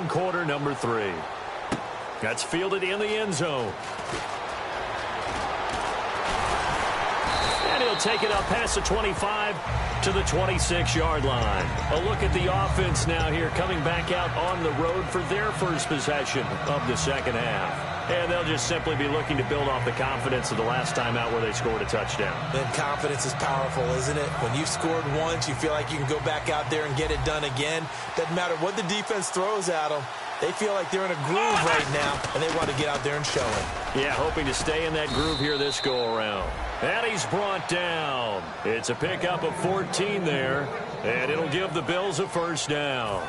in quarter number 3. That's fielded in the end zone. And he'll take it up past the 25 to the 26-yard line. A look at the offense now here, coming back out on the road for their first possession of the second half. And they'll just simply be looking to build off the confidence of the last time out where they scored a touchdown. And confidence is powerful, isn't it? When you've scored once, you feel like you can go back out there and get it done again. Doesn't matter what the defense throws at them. They feel like they're in a groove right now, and they want to get out there and show it. Yeah, hoping to stay in that groove here this go-around. And he's brought down. It's a pickup of 14 there, and it'll give the Bills a first down.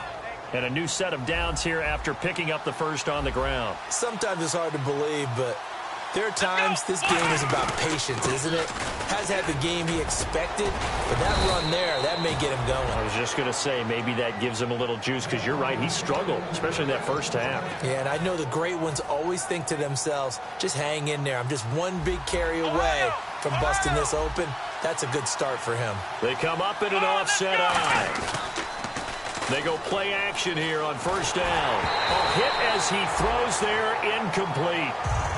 And a new set of downs here after picking up the first on the ground. Sometimes it's hard to believe, but there are times this game is about patience, isn't it? Has had the game he expected, but that run there, that may get him going. I was just going to say, maybe that gives him a little juice, because you're right, he struggled, especially in that first half. Yeah, and I know the great ones always think to themselves, just hang in there. I'm just one big carry away from busting this open. That's a good start for him. They come up in an offset eye. They go play action here on first down. A hit as he throws there, incomplete.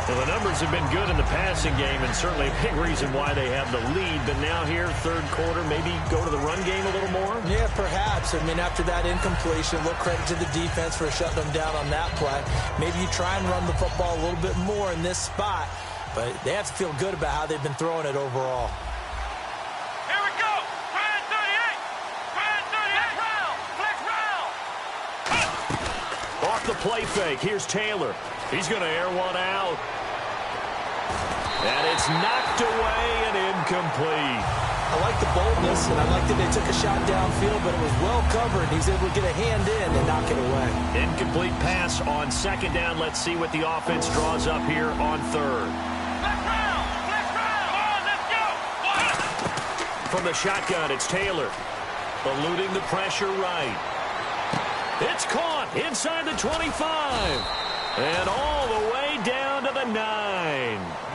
Well, the numbers have been good in the passing game, and certainly a big reason why they have the lead. But now here, third quarter, maybe go to the run game a little more? Yeah, perhaps. I mean, after that incompletion, a little credit to the defense for shutting them down on that play. Maybe you try and run the football a little bit more in this spot. But they have to feel good about how they've been throwing it overall. The play fake. Here's Taylor. He's going to air one out. And it's knocked away and incomplete. I like the boldness, and I like that they took a shot downfield, but it was well covered. He's able to get a hand in and knock it away. Incomplete pass on second down. Let's see what the offense draws up here on third. From the shotgun, it's Taylor. Eluding the pressure right. It's caught inside the 25. And all the way down to the 9.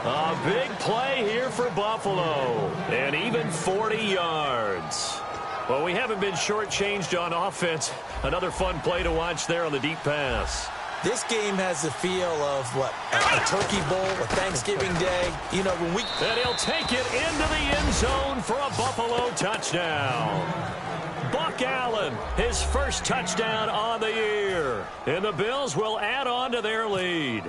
A big play here for Buffalo. And even 40 yards. Well, we haven't been shortchanged on offense. Another fun play to watch there on the deep pass. This game has the feel of, what, a turkey bowl, a Thanksgiving Day. You know, when we... And he'll take it into the end zone for a Buffalo touchdown. Buck Allen, his first touchdown on the year. And the Bills will add on to their lead.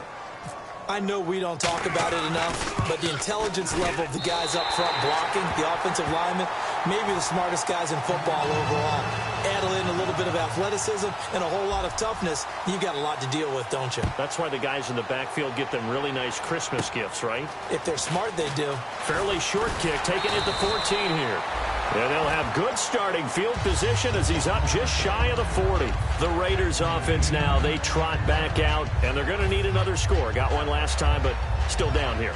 I know we don't talk about it enough, but the intelligence level of the guys up front blocking, the offensive linemen, maybe the smartest guys in football overall. Add in a little bit of athleticism and a whole lot of toughness, you got a lot to deal with, don't you? That's why the guys in the backfield get them really nice Christmas gifts, right? If they're smart, they do. Fairly short kick, taking it to 14 here. And they'll have good starting field position as he's up just shy of the 40. The Raiders offense now, they trot back out, and they're going to need another score. Got one last time, but still down here.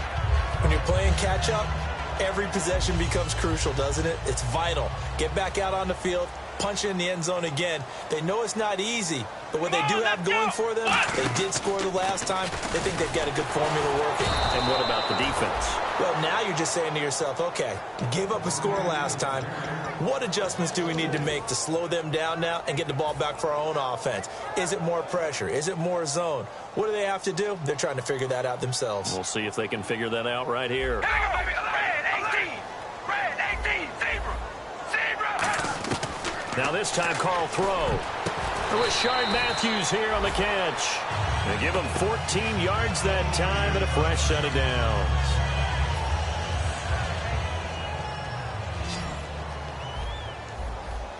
When you're playing catch-up, every possession becomes crucial, doesn't it? It's vital. Get back out on the field, punch in the end zone again. They know it's not easy, but what they do have going for them, they did score the last time. They think they've got a good formula working. And what about the defense? Well, now you're just saying to yourself, okay, gave up a score last time. What adjustments do we need to make to slow them down now and get the ball back for our own offense? Is it more pressure? Is it more zone? What do they have to do? They're trying to figure that out themselves. We'll see if they can figure that out right here. Now this time, Carl throw. Rashard Matthews here on the catch. They give him 14 yards that time and a fresh set of downs.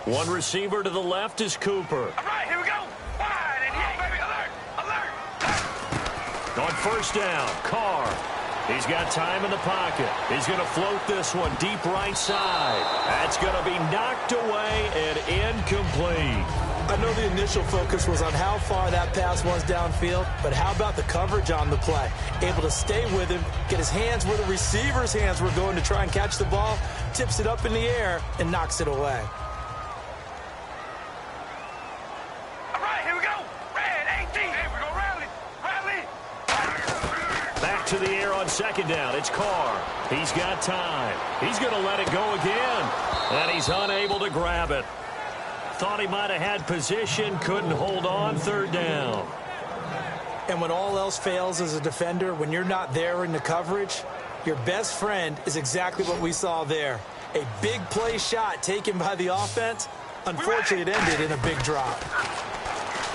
One receiver to the left is Cooper. All right, here we go. Wide and hit, baby. Alert, alert. On first down, Carr. He's got time in the pocket. He's going to float this one deep right side. That's going to be knocked away and incomplete. I know the initial focus was on how far that pass was downfield, but how about the coverage on the play? Able to stay with him, get his hands where the receiver's hands were going to try and catch the ball, tips it up in the air, and knocks it away. All right, here we go. Red 18. Hey, we go rally. Back to the air on second down. It's Carr. He's got time. He's going to let it go again, and he's unable to grab it. Thought he might have had position, couldn't hold on, third down. And when all else fails as a defender, when you're not there in the coverage, your best friend is exactly what we saw there. A big play shot taken by the offense. Unfortunately, it ended in a big drop.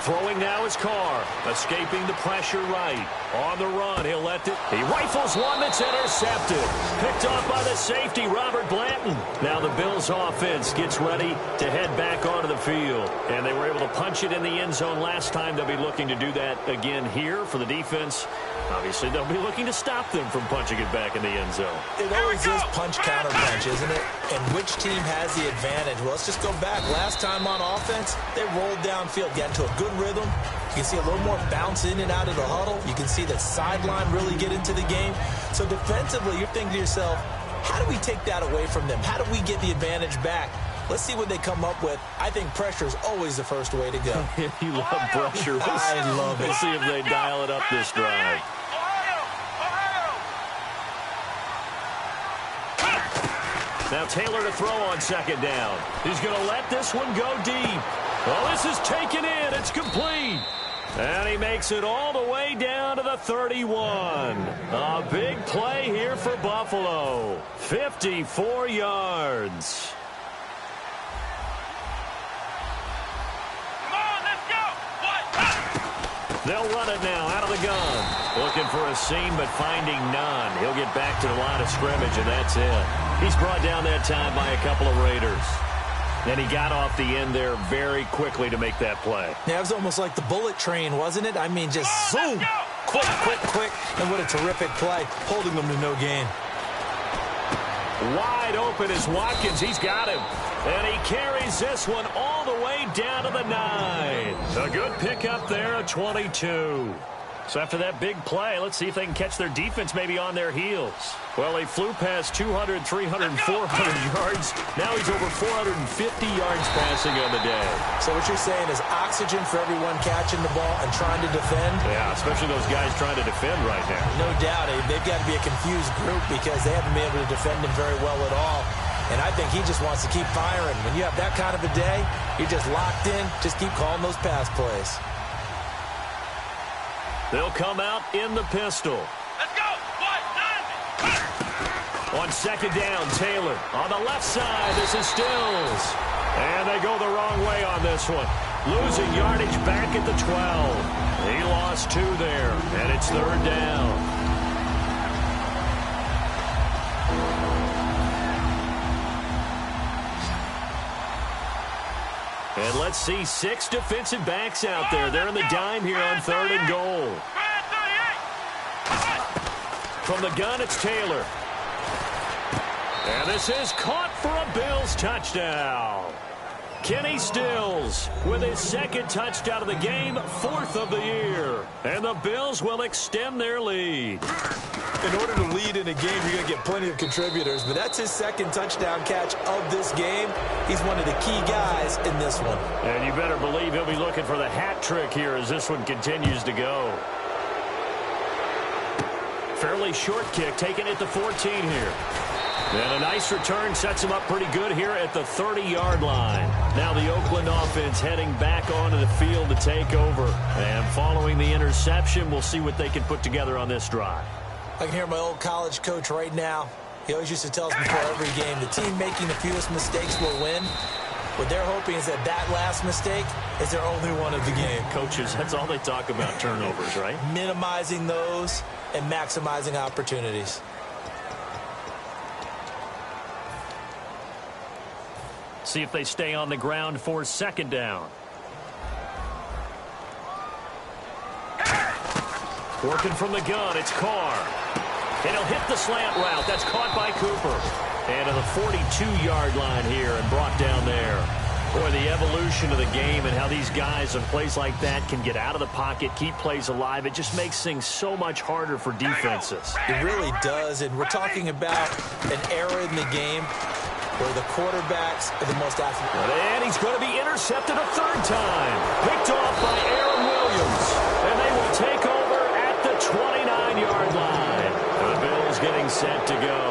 Throwing now is Carr, escaping the pressure right. On the run, he'll let it. He rifles one that's intercepted. Picked off by the safety, Robert Blanton. Now the Bills offense gets ready to head back onto the field. And they were able to punch it in the end zone last time. They'll be looking to do that again here for the defense. Obviously, they'll be looking to stop them from punching it back in the end zone. It always is punch-counter-punch, isn't it? And which team has the advantage? Well, let's just go back. Last time on offense, they rolled downfield, got into a good rhythm. You can see a little more bounce in and out of the huddle. You can see the sideline really get into the game. So defensively, you're thinking to yourself, how do we take that away from them? How do we get the advantage back? Let's see what they come up with. I think pressure is always the first way to go. You love pressure. I love it. We'll see if they dial it up this drive. Now Taylor to throw on second down. He's going to let this one go deep. Oh, this is taken in. It's complete. And he makes it all the way down to the 31. A big play here for Buffalo. 54 yards. Come on, let's go. They'll run it now out of the gun. Looking for a seam, but finding none. He'll get back to the line of scrimmage, and that's it. He's brought down that time by a couple of Raiders. And he got off the end there very quickly to make that play. Yeah, it was almost like the bullet train, wasn't it? I mean, just zoom. Quick, quick, quick. And what a terrific play, holding them to no gain. Wide open is Watkins. He's got him. And he carries this one all the way down to the 9. A good pickup there at 22. So after that big play, let's see if they can catch their defense maybe on their heels. Well, he flew past 200, 300, 400 yards. Now he's over 450 yards passing on the day. So what you're saying is oxygen for everyone catching the ball and trying to defend? Yeah, especially those guys trying to defend right now. No doubt. They've got to be a confused group because they haven't been able to defend him very well at all. And I think he just wants to keep firing. When you have that kind of a day, you're just locked in. Just keep calling those pass plays. They'll come out in the pistol. Let's go. On second down, Taylor. On the left side, this is Stills. And they go the wrong way on this one. Losing yardage back at the 12. He lost 2 there, and it's third down. And let's see 6 defensive backs out there. They're in the dime here on 3rd and goal. From the gun, it's Taylor. And this is caught for a Bills touchdown. Kenny Stills with his 2nd touchdown of the game, 4th of the year. And the Bills will extend their lead. In order to lead in a game, you're going to get plenty of contributors, but that's his 2nd touchdown catch of this game. He's one of the key guys in this one. And you better believe he'll be looking for the hat trick here as this one continues to go. Fairly short kick, taken at the 14 here. And a nice return sets him up pretty good here at the 30-yard line. Now the Oakland offense heading back onto the field to take over. And following the interception, we'll see what they can put together on this drive. I can hear my old college coach right now. He always used to tell us before every game, the team making the fewest mistakes will win. What they're hoping is that that last mistake is their only one of the game. Coaches, that's all they talk about, turnovers, right? Minimizing those and maximizing opportunities. See if they stay on the ground for second down. Working from the gun, it's Carr. And he'll hit the slant route. That's caught by Cooper. And to the 42-yard line here and brought down there. Boy, the evolution of the game and how these guys on plays like that can get out of the pocket, keep plays alive, it just makes things so much harder for defenses. It really does, and we're talking about an era in the game where the quarterbacks are the most athletic. And he's going to be intercepted a 3rd time. Picked off by Aaron Williams. And they will take over at the 29-yard line. The Bills getting set to go.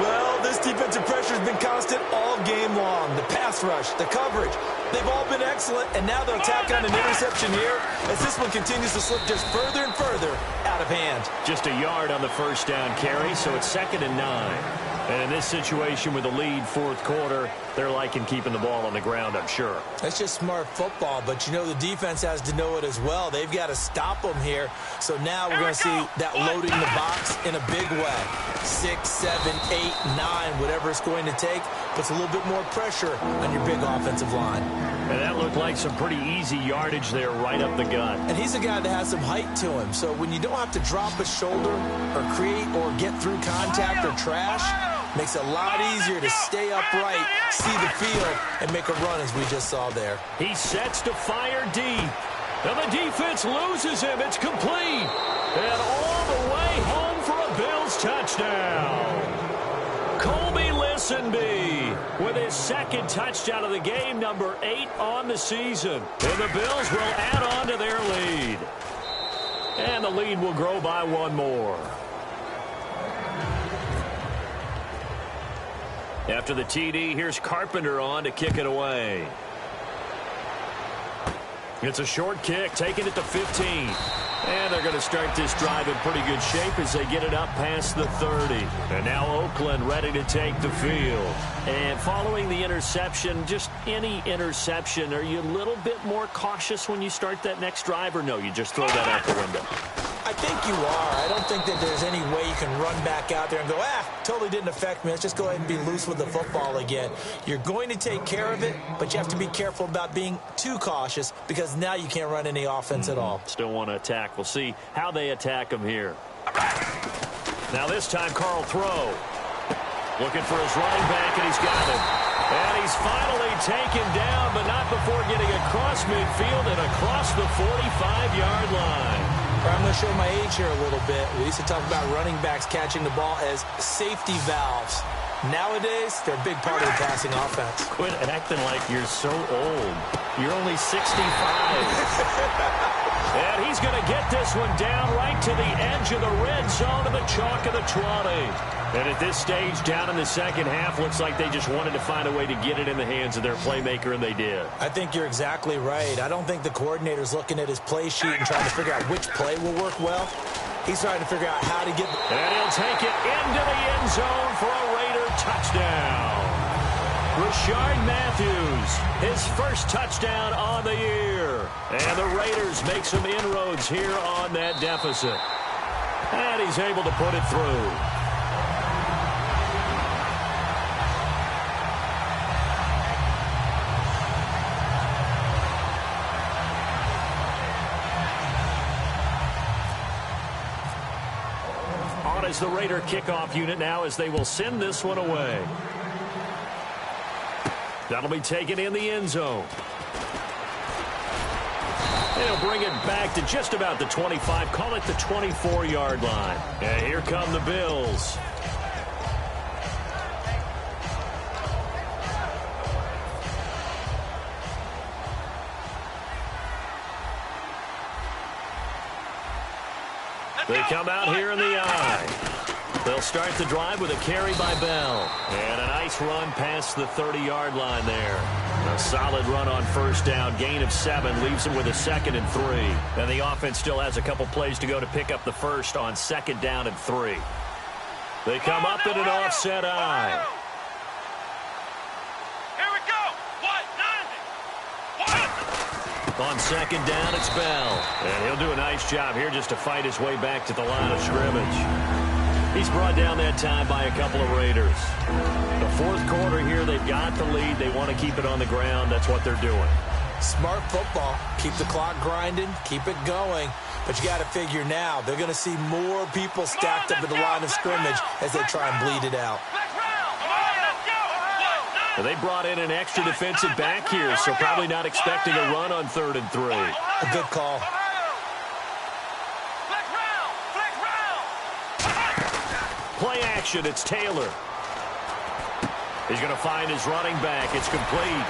Well, this defensive pressure has been constant all game long. The pass rush, the coverage, They've all been excellent, and now they'll tack on an interception here as this one continues to slip just further and further out of hand. Just a yard on the first down carry, so it's 2nd and 9. And in this situation with the lead, fourth quarter, they're liking keeping the ball on the ground, I'm sure. That's just smart football, but you know the defense has to know it as well. They've got to stop them here. So now we're going to see that loading the box in a big way. 6, 7, 8, 9, whatever it's going to take, puts a little bit more pressure on your big offensive line. And that looked like some pretty easy yardage there right up the gut. And he's a guy that has some height to him. So when you don't have to drop a shoulder or create or get through contact or trash, makes it a lot easier to stay upright, see the field, and make a run as we just saw there. He sets to fire deep. And the defense loses him. It's complete. And all the way home for a Bills touchdown. Colby Listenby with his second touchdown of the game, number 8 on the season. And the Bills will add on to their lead. And the lead will grow by 1 more. After the TD, here's Carpenter on to kick it away. It's a short kick, taking it to 15. And they're going to start this drive in pretty good shape as they get it up past the 30. And now Oakland ready to take the field. And following the interception, just any interception, are you a little bit more cautious when you start that next drive, or no, you just throw that out the window? I think you are. I don't think that there's any way you can run back out there and go, totally didn't affect me. Let's just go ahead and be loose with the football again. You're going to take care of it, but you have to be careful about being too cautious because now you can't run any offense at all. Still want to attack. We'll see how they attack him here. Now this time, Carl throw. Looking for his running back, and he's got him. And he's finally taken down, but not before getting across midfield and across the 45-yard line. I'm going to show my age here a little bit. We used to talk about running backs catching the ball as safety valves. Nowadays, they're a big part of the passing offense. Quit acting like you're so old. You're only 65. And he's going to get this one down right to the edge of the red zone of the chalk of the 20. And at this stage, down in the second half, looks like they just wanted to find a way to get it in the hands of their playmaker, and they did. I think you're exactly right. I don't think the coordinator's looking at his play sheet and trying to figure out which play will work well. He's trying to figure out how to get... And he'll take it into the end zone for a Raider touchdown. Rashard Matthews, his first touchdown on the year. And the Raiders make some inroads here on that deficit. And he's able to put it through. On is the Raider kickoff unit now as they will send this one away. That'll be taken in the end zone. They'll bring it back to just about the 25, call it the 24-yard line. And here come the Bills. They come out here in the eye. They'll start the drive with a carry by Bell. And a nice run past the 30-yard line there. A solid run on first down. Gain of 7 leaves them with a 2nd and 3. And the offense still has a couple plays to go to pick up the first on 2nd down and 3. They come up in an offset eye. Here we go. On 2nd down, it's Bell. And he'll do a nice job here just to fight his way back to the line of scrimmage. He's brought down that time by a couple of Raiders. The fourth quarter here, they've got the lead. They want to keep it on the ground. That's what they're doing. Smart football. Keep the clock grinding. Keep it going. But you got to figure now, they're going to see more people stacked up at the line of scrimmage as they try and bleed it out. They brought in an extra defensive back here, so probably not expecting a run on 3rd and 3. A good call. Play action, it's Taylor. He's going to find his running back. It's complete.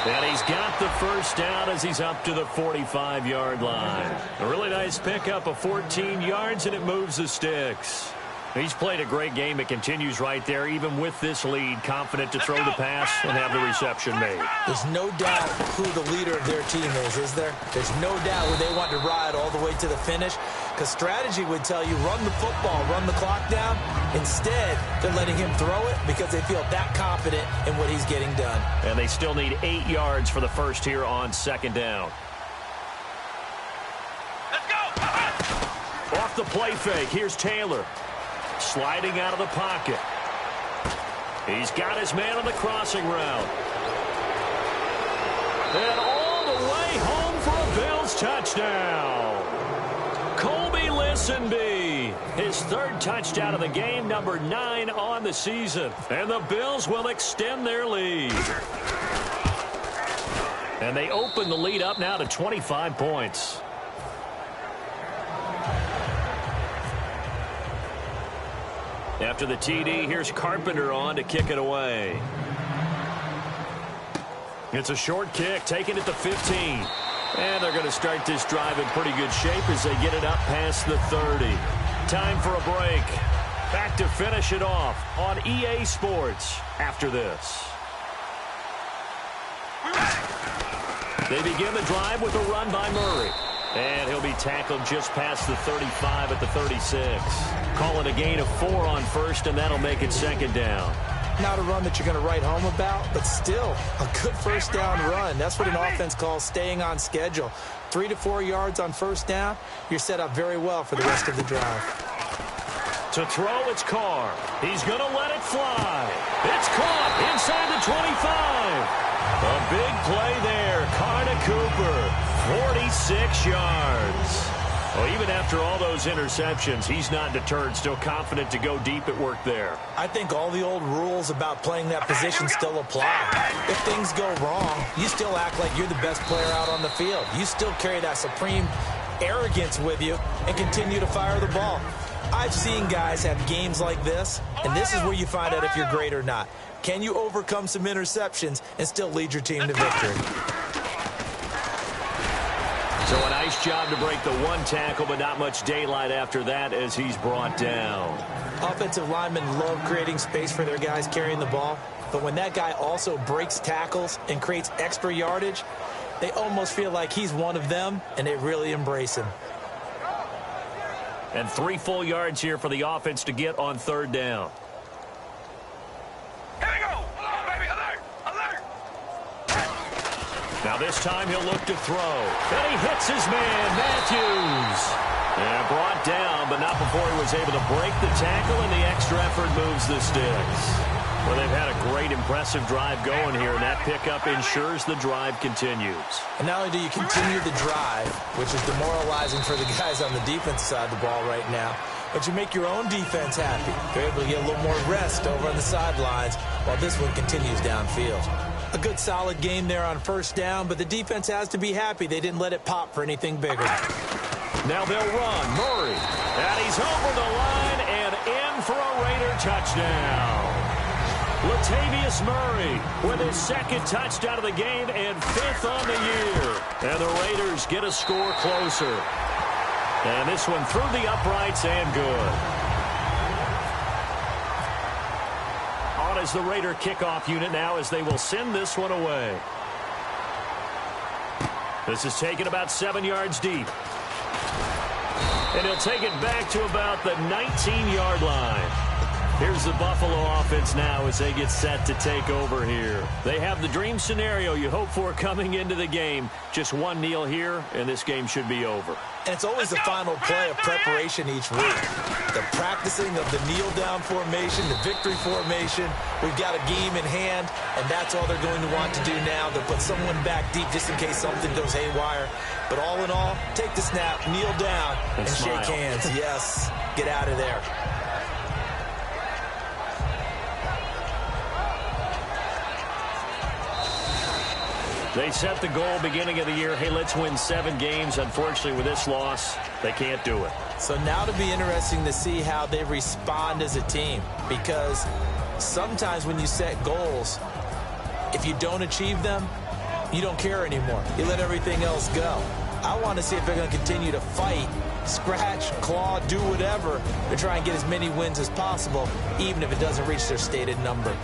And he's got the first down as he's up to the 45-yard line. A really nice pickup of 14 yards, and it moves the sticks. He's played a great game. It continues right there, even with this lead, confident to throw the pass and have the reception made. There's no doubt who the leader of their team is there? There's no doubt who they want to ride all the way to the finish, because strategy would tell you run the football, run the clock down. Instead, they're letting him throw it because they feel that confident in what he's getting done. And they still need 8 yards for the first here on second down. Let's go! Off the play fake, here's Taylor. Sliding out of the pocket. He's got his man on the crossing route. And all the way home for a Bills touchdown. Colby Listenby, his third touchdown of the game, number 9 on the season. And the Bills will extend their lead. And they open the lead up now to 25 points. After the TD, here's Carpenter on to kick it away. It's a short kick, taken at the 15. And they're going to start this drive in pretty good shape as they get it up past the 30. Time for a break. Back to finish it off on EA Sports after this. They begin the drive with a run by Murray. And he'll be tackled just past the 35 at the 36. Call it a gain of 4 on first, and that'll make it second down. Not a run that you're going to write home about, but still a good first down run. That's what an offense calls staying on schedule. 3 to 4 yards on first down, you're set up very well for the rest of the drive. To throw, it's Carr. He's going to let it fly. It's caught inside the 25. A big play there. Carr to Cooper. 46 yards. Well, even after all those interceptions, he's not deterred, still confident to go deep at work there. I think all the old rules about playing that position still apply. If things go wrong, you still act like you're the best player out on the field. You still carry that supreme arrogance with you and continue to fire the ball. I've seen guys have games like this, and this is where you find out if you're great or not. Can you overcome some interceptions and still lead your team to victory? So a nice job to break the one tackle, but not much daylight after that as he's brought down. Offensive linemen love creating space for their guys carrying the ball, but when that guy also breaks tackles and creates extra yardage, they almost feel like he's one of them, and they really embrace him. And 3 full yards here for the offense to get on third down. Here we go. Hold on, baby. Alert. Alert. Now this time he'll look to throw. And he hits his man, Matthews. And brought down, but not before he was able to break the tackle, and the extra effort moves the sticks. Well, they've had a great, impressive drive going here, and that pickup ensures the drive continues. And not only do you continue the drive, which is demoralizing for the guys on the defensive side of the ball right now, but you make your own defense happy. They're able to get a little more rest over on the sidelines while this one continues downfield. A good solid game there on first down, but the defense has to be happy they didn't let it pop for anything bigger. Now they'll run. Murray. And he's over the line and in for a Raider touchdown. Latavius Murray with his second touchdown of the game and 5th on the year. And the Raiders get a score closer. And this one through the uprights and good. On is the Raider kickoff unit now as they will send this one away. This is taken about 7 yards deep. And he'll take it back to about the 19-yard line. Here's the Buffalo offense now as they get set to take over here. They have the dream scenario you hope for coming into the game. Just one kneel here, and this game should be over. And it's always the final play of preparation each week. The practicing of the kneel-down formation, the victory formation. We've got a game in hand, and that's all they're going to want to do now. They'll put someone back deep just in case something goes haywire. But all in all, take the snap, kneel down, and shake hands. Yes, get out of there. They set the goal beginning of the year, hey, let's win 7 games. Unfortunately, with this loss, they can't do it. So now to be interesting to see how they respond as a team, because sometimes when you set goals, if you don't achieve them, you don't care anymore. You let everything else go. I want to see if they're going to continue to fight, scratch, claw, do whatever to try and get as many wins as possible, even if it doesn't reach their stated number.